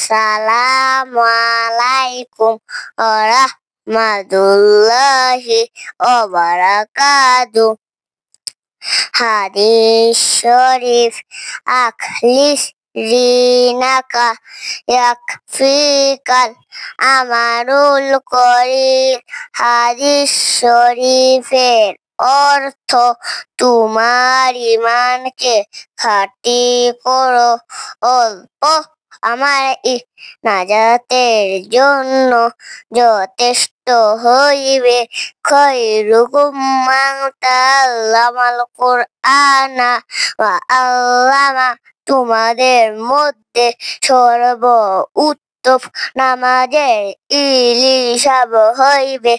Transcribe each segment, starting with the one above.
আসসালামু আলাইকুম ওয়া রাহমাতুল্লাহি ওয়া বারাকাতুহু। হাদিস শরীফ আখলিস রিনাকা ইয়াকফিকাল আমারুল কলিল। হাদিস শরীফের অর্থ, তোমার ঈমানকে খাঁটি করো, অল্প আমার নাজাতের জন্য যথেষ্ট হইবে। খৈরুকুম মান তাআল্লামাল কুরআনা ওয়া আল্লামা, তোমাদের মধ্যে সর্ব উত্তম নামাজের ইলিশাব হইবে।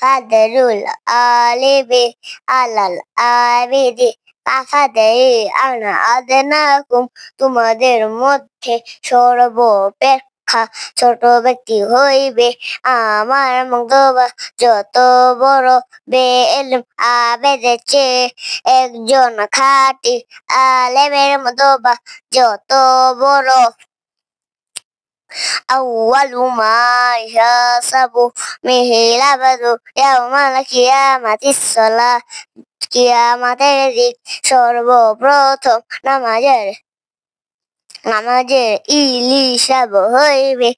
ফাদলুল আলিমি আলাল আবিদি কাফাদে আনা আদনাকুম, তোমাদের মধ্যে সর্বাপেক্ষা ছোট ব্যক্তি হইবে আমার মতবা যত বড়। বেইলম আবেদের চেয়ে একজন খাঁটি আলেমের মতবা যত বড়। আউয়ালু মা ইয়াহসাবু বিহিল আবদু ইয়াওমাল কিয়ামাতিস সালাহ, কিয়ামতের দিন সর্বপ্রথম নামাজের ইলিশাব হইবে।